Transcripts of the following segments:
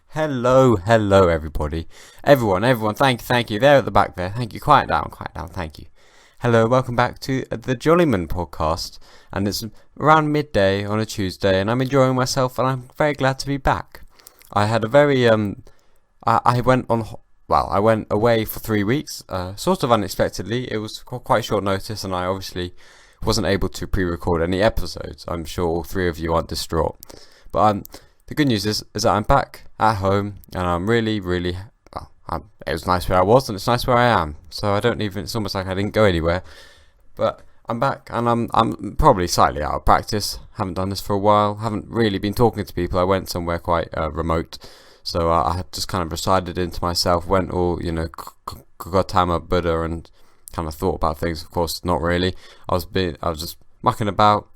Hello, everybody. Everyone, thank you. There at the back there, thank you. Quiet down, thank you. Hello, welcome back to the Jollymun Podcast, and it's around midday on a Tuesday, and I'm enjoying myself, and I'm very glad to be back. I had a very, I went away for 3 weeks, sort of unexpectedly. It was quite short notice, and I obviously wasn't able to pre-record any episodes. I'm sure all three of you aren't distraught, but the good news is that I'm back at home, and I'm really, it was nice where I was, and it's nice where I am. So it's almost like I didn't go anywhere. But I'm back, and I'm probably slightly out of practice. Haven't done this for a while. Haven't really been talking to people. I went somewhere quite remote, so I had just kind of resided into myself. Went all, Gautama Buddha, and kind of thought about things. Of course, not really. I was just mucking about,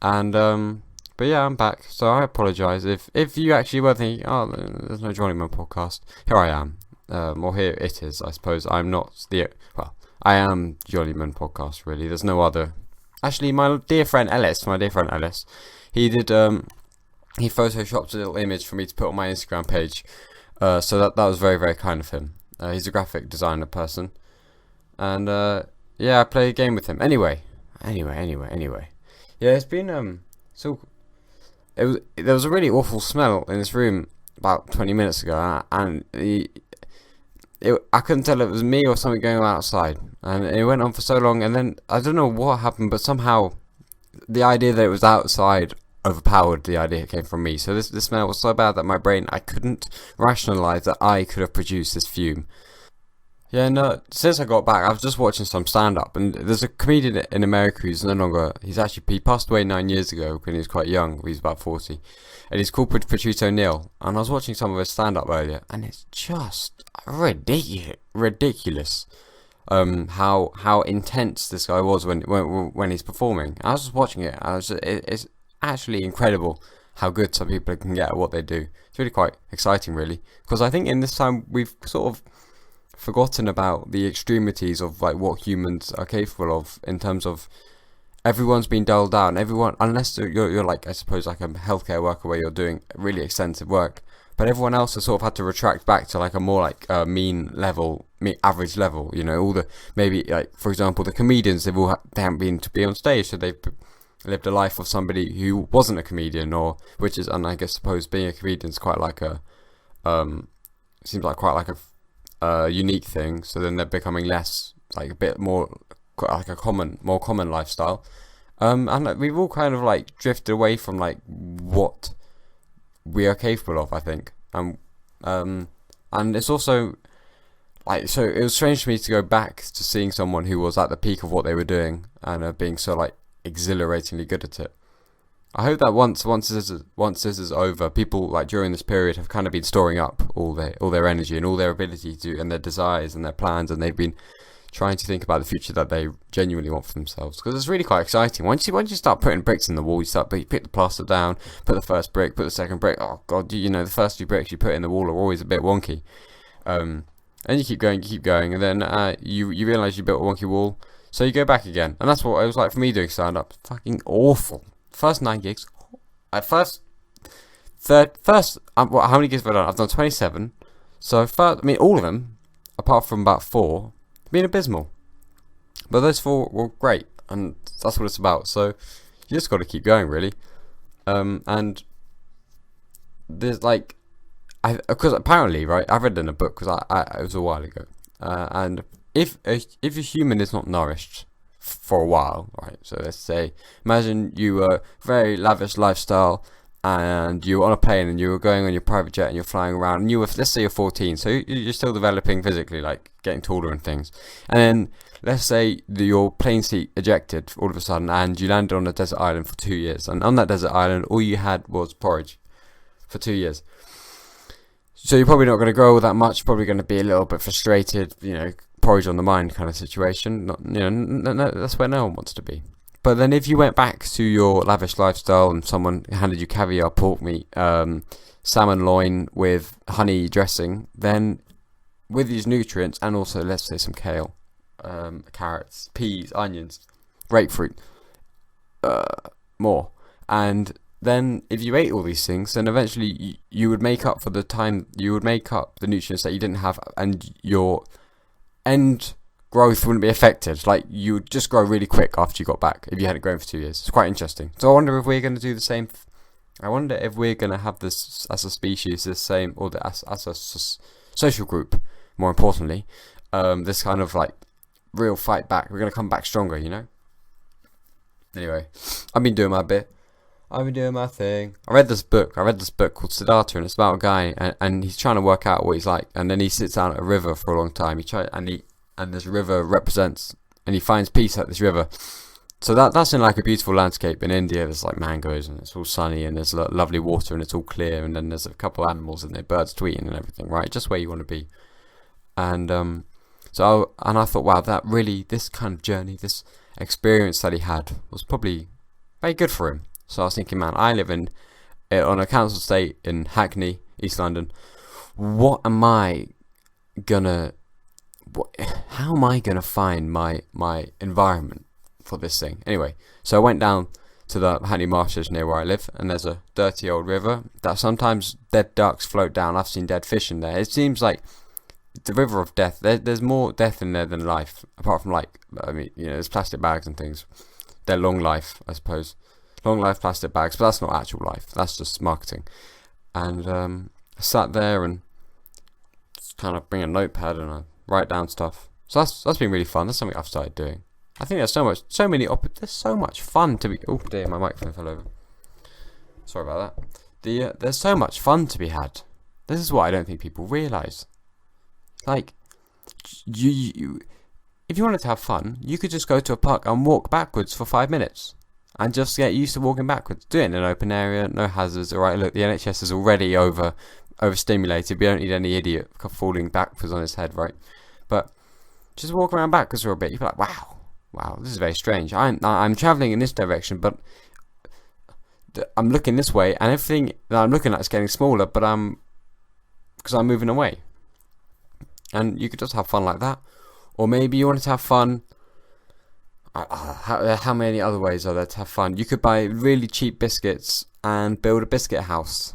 and but yeah, I'm back, so I apologise if you actually were thinking, oh, there's no Jollymun Podcast. Here I am, or here it is, I suppose. I am Jollymun Podcast, really. There's no other. Actually, my dear friend Ellis, he did, he photoshopped a little image for me to put on my Instagram page, so that was very, very kind of him. He's a graphic designer person, and yeah, I play a game with him. Anyway. Yeah, it's been, there was a really awful smell in this room about 20 minutes ago, and I couldn't tell if it was me or something going on outside, and it went on for so long, and then I don't know what happened, but somehow the idea that it was outside overpowered the idea it came from me. So this smell was so bad that my brain, I couldn't rationalise that I could have produced this fume. Yeah, no, since I got back, I was just watching some stand-up, and there's a comedian in America who's no longer, he passed away 9 years ago when he was quite young. He's about 40, and he's called Patrice O'Neill, and I was watching some of his stand-up earlier, and it's just ridiculous how intense this guy was when he's performing. I was just watching it, it's actually incredible how good some people can get at what they do. It's really quite exciting, really, because I think in this time we've sort of forgotten about the extremities of like what humans are capable of, in terms of everyone's been dulled down. Everyone, unless you're like, I suppose, like a healthcare worker where you're doing really extensive work, but everyone else has sort of had to retract back to like a more like average level. All the, maybe like, for example, the comedians, they haven't been to be on stage, so they've lived a life of somebody who wasn't a comedian, and I guess suppose being a comedian is quite like seems like quite like a unique thing. So then they're becoming less, like a bit more like more common lifestyle, and we've all kind of like drifted away from like what we are capable of, I think. And it's also like, so it was strange for me to go back to seeing someone who was at the peak of what they were doing, and being so like exhilaratingly good at it. I hope that once this is over, people like during this period have kind of been storing up all their energy and all their ability to, and their desires and their plans, and they've been trying to think about the future that they genuinely want for themselves, because it's really quite exciting. Once you start putting bricks in the wall, you pick the plaster down, put the first brick, put the second brick. Oh god, the first few bricks you put in the wall are always a bit wonky, and you keep going, and then you realise you built a wonky wall, so you go back again, and that's what it was like for me doing stand up. Fucking awful. First 9 gigs. How many gigs have I done? I've done 27. So all of them, apart from about 4, have been abysmal. But those 4 were great, and that's what it's about. So you just got to keep going, really. And there's like, because apparently, right, I read in a book, because it was a while ago, and if a human is not nourished for a while, right? So let's say, imagine you were very lavish lifestyle, and you were on a plane, and you were going on your private jet, and you're flying around, and let's say you're 14, so you're still developing physically, like getting taller and things. And then let's say your plane seat ejected all of a sudden, and you landed on a desert island for 2 years, and on that desert island, all you had was porridge for 2 years. So you're probably not going to grow that much. Probably going to be a little bit frustrated, porridge on the mind kind of situation. That's where no one wants to be. But then if you went back to your lavish lifestyle, and someone handed you caviar, pork meat, salmon loin with honey dressing, then with these nutrients, and also let's say some kale, carrots, peas, onions, grapefruit, more, and then if you ate all these things, then eventually you would make up for the time, you would make up the nutrients that you didn't have, and your end growth wouldn't be affected. Like, you would just grow really quick after you got back if you hadn't grown for 2 years. It's quite interesting. So I wonder if we're going to do the same. I wonder if we're going to have this as a species, this same, or as a social group, more importantly, this kind of like real fight back. We're going to come back stronger, you know? Anyway, I've been doing my bit. I've been doing my thing. I read this book called Siddhartha, and it's about a guy, and he's trying to work out what he's like, and then he sits down at a river for a long time. And this river represents, and he finds peace at this river. So that's in like a beautiful landscape in India. There's like mangoes, and it's all sunny, and there's lovely water, and it's all clear, and then there's a couple of animals, and they're birds tweeting and everything, right? Just where you want to be. And I thought, wow, this kind of journey, this experience that he had was probably very good for him. So I was thinking, man, I live on a council estate in Hackney, East London. How am I gonna find my environment for this thing? Anyway, so I went down to the Hackney Marshes near where I live, and there's a dirty old river that sometimes dead ducks float down. I've seen dead fish in there. It seems like the river of death. There's more death in there than life, apart from there's plastic bags and things. They're long life, I suppose. Long life plastic bags, but that's not actual life. That's just marketing. And I sat there and just kind of bring a notepad and I write down stuff. So that's been really fun. That's something I've started doing. I think there's there's so much fun to be. Oh dear, my microphone fell over. Sorry about that. There's so much fun to be had. This is what I don't think people realise. Like, you if you wanted to have fun, you could just go to a park and walk backwards for 5 minutes. And just get used to walking backwards. Do it in an open area, no hazards. Alright, look, the NHS is already overstimulated. We don't need any idiot falling backwards on his head, right? But just walk around backwards for a bit. You'll be like, wow, this is very strange. I'm travelling in this direction, but I'm looking this way, and everything that I'm looking at is getting smaller, but because I'm moving away. And you could just have fun like that. Or maybe you wanted to have fun. How many other ways are there to have fun? You could buy really cheap biscuits and build a biscuit house,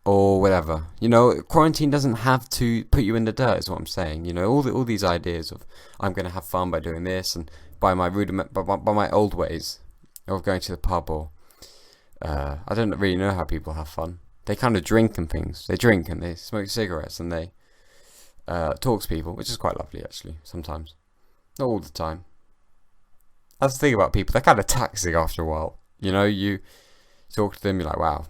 or whatever. You know, quarantine doesn't have to put you in the dirt, is what I'm saying. You know, all these ideas of I'm going to have fun by doing this, and by my old ways of going to the pub, or I don't really know how people have fun. They kind of drink and things. They drink and they smoke cigarettes and they talk to people, which is quite lovely actually. Sometimes, not all the time. That's the thing about people, they're kind of taxing after a while. You know, you talk to them, you're like, wow,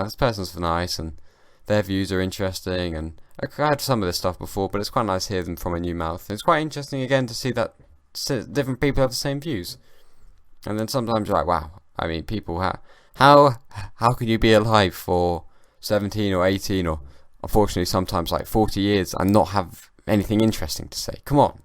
this person's nice, and their views are interesting, and I've had some of this stuff before, but it's quite nice to hear them from a new mouth. It's quite interesting, again, to see that different people have the same views. And then sometimes you're like, wow, I mean, people, how can you be alive for 17 or 18, or unfortunately sometimes like 40 years, and not have anything interesting to say? Come on.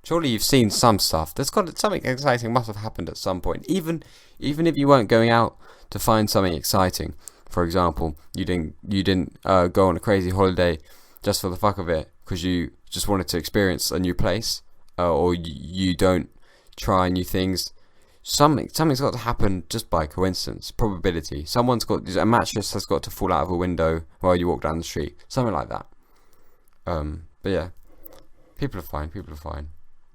Surely you've seen some stuff. Something exciting must have happened at some point. Even if you weren't going out to find something exciting. For example, you didn't go on a crazy holiday just for the fuck of it because you just wanted to experience a new place, or you don't try new things. Something's got to happen just by coincidence, probability. A mattress has got to fall out of a window while you walk down the street. Something like that. But yeah, people are fine.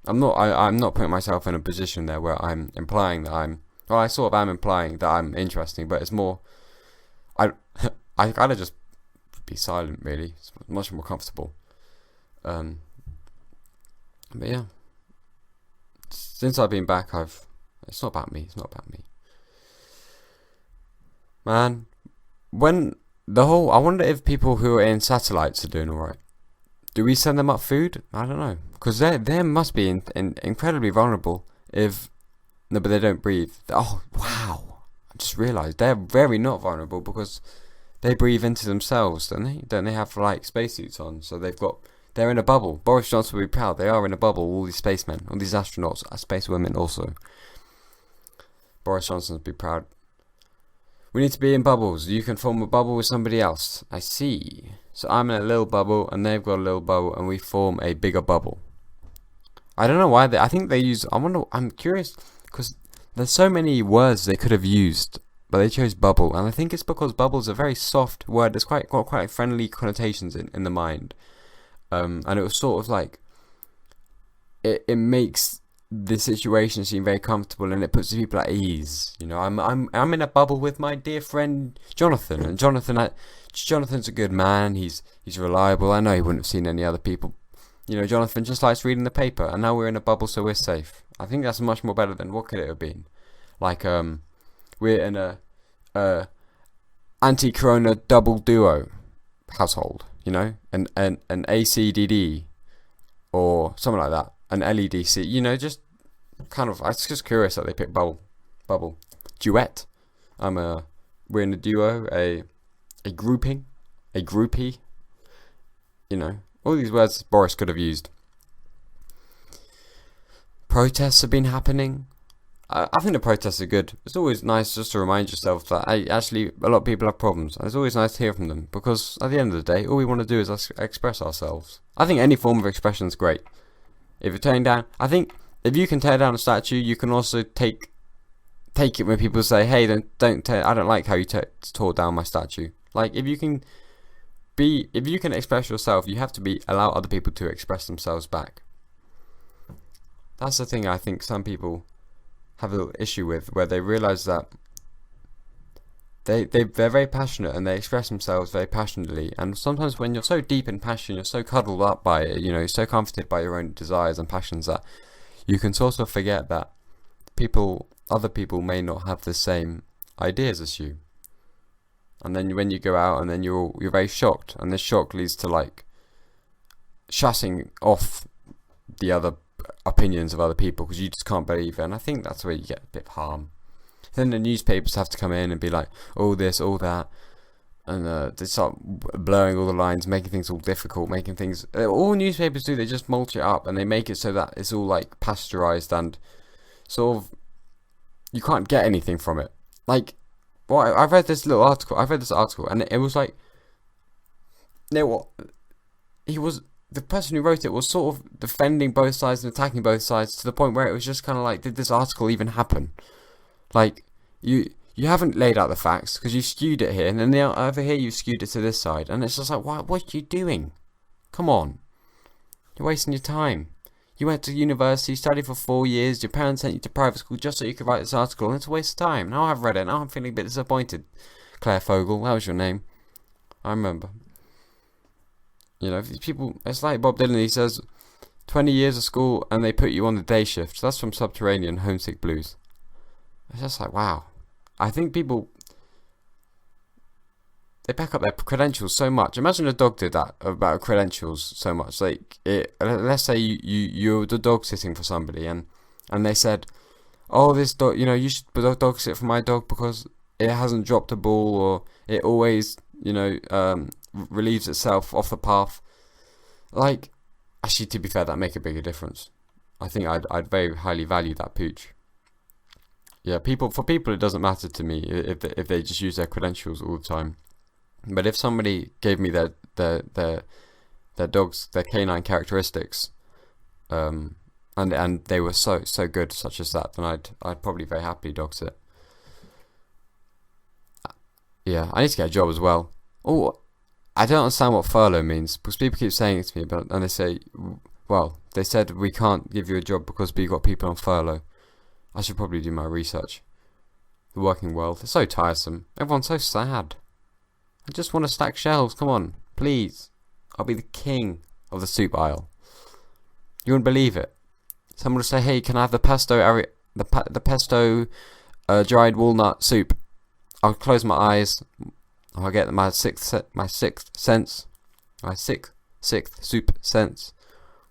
I'm not putting myself in a position there where I'm implying that I sort of am implying that I'm interesting, but it's more, I gotta just be silent, really. It's much more comfortable. But yeah, since I've been back, it's not about me, man. I wonder if people who are in satellites are doing alright. Do we send them up food? I don't know. Because they must be incredibly vulnerable but they don't breathe. Oh, wow. I just realised they're very not vulnerable because they breathe into themselves, don't they? Don't they have, like, spacesuits on? So they're in a bubble. Boris Johnson will be proud. They are in a bubble, all these spacemen, all these astronauts, space women also. Boris Johnson will be proud. We need to be in bubbles. You can form a bubble with somebody else. I see. So I'm in a little bubble, and they've got a little bubble, and we form a bigger bubble. I don't know why I think they use. I'm curious because there's so many words they could have used but they chose bubble, and I think it's because bubble is a very soft word. It's got quite friendly connotations in the mind, and it was sort of like it makes the situation seem very comfortable, and it puts the people at ease. You know, I'm in a bubble with my dear friend Jonathan, and Jonathan's a good man. He's reliable. I know he wouldn't have seen any other people. You know, Jonathan just likes reading the paper, and now we're in a bubble, so we're safe. I think that's much more better than what could it have been. Like, we're in a anti-corona double duo household, you know, an ACDD or something like that, an LEDC, you know, just kind of. I was just curious that they picked bubble duet. We're in a duo, a grouping, a groupie, you know. All these words Boris could have used. Protests have been happening. I think the protests are good. It's always nice just to remind yourself that actually a lot of people have problems. And it's always nice to hear from them, because at the end of the day, all we want to do is express ourselves. I think any form of expression is great. If you're tearing down, I think if you can tear down a statue, you can also take it when people say, "Hey, don't tear. I don't like how you tore down my statue." Like, if you can express yourself, you have to allow other people to express themselves back. That's the thing I think some people have a little issue with, where they realise that they're very passionate and they express themselves very passionately, and sometimes when you're so deep in passion, you're so cuddled up by it, you know, you're so comforted by your own desires and passions, that you can sort of forget that other people may not have the same ideas as you. And then when you go out, and then you're very shocked, and this shock leads to like shutting off the other opinions of other people, because you just can't believe it. And I think that's where you get a bit of harm. Then the newspapers have to come in and be like, all this, all that, and they start blurring all the lines, making things all difficult, making things. All newspapers do, they just mulch it up, and they make it so that it's all like pasteurized, and sort of you can't get anything from it. Like, well, I've read this article, and it was like, you know what? The person who wrote it was sort of defending both sides and attacking both sides, to the point where it was just kind of like, did this article even happen? Like, you haven't laid out the facts, because you skewed it here, and then over here you skewed it to this side, and it's just like, what are you doing? Come on. You're wasting your time. You went to university, studied for 4 years, your parents sent you to private school just so you could write this article, and it's a waste of time. Now I've read it, now I'm feeling a bit disappointed. Claire Fogel, that was your name. I remember. You know, these people, it's like Bob Dylan, he says, 20 years of school and they put you on the day shift. That's from Subterranean, Homesick Blues. It's just like, wow. I think people, they back up their credentials so much. Imagine a dog did that about credentials so much. Like, let's say you're the dog sitting for somebody, and they said, oh, this dog, you know, you should dog sit for my dog because it hasn't dropped a ball, or it always, you know, relieves itself off the path. Like, actually, to be fair, that'd make a bigger difference. I think I'd very highly value that pooch. Yeah, for people it doesn't matter to me if they just use their credentials all the time. But if somebody gave me their dogs, their canine characteristics, and they were so good, such as that, then I'd probably very happily dog sit. Yeah, I need to get a job as well. Oh, I don't understand what furlough means, because people keep saying it to me, and they say, well, they said we can't give you a job because we've got people on furlough. I should probably do my research. The working world is so tiresome. Everyone's so sad. I just want to stack shelves. Come on, please. I'll be the king of the soup aisle. You wouldn't believe it. Someone would say, "Hey, can I have the pesto pesto dried walnut soup?" I'll close my eyes. I'll get my sixth soup sense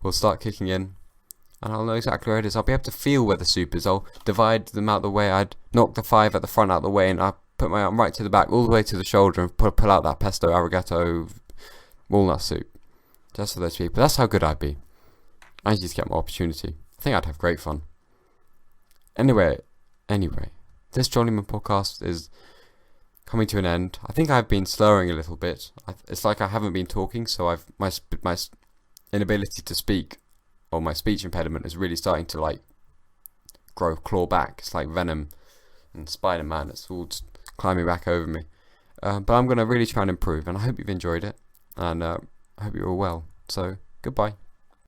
will start kicking in, and I'll know exactly where it is. I'll be able to feel where the soup is. I'll divide them out the way. I'd knock the 5 at the front out the way, and I put my arm right to the back, all the way to the shoulder, and pull out that pesto arroghetto walnut soup. Just for those people. That's how good I'd be. I need to get more opportunity. I think I'd have great fun. Anyway, this Jollymun Podcast is coming to an end. I think I've been slurring a little bit. It's like I haven't been talking, so my inability to speak, or my speech impediment, is really starting to like claw back. It's like Venom and Spider-Man. It's all just climbing back over me. But I'm going to really try and improve, and I hope you've enjoyed it, and I hope you're all well. So, goodbye.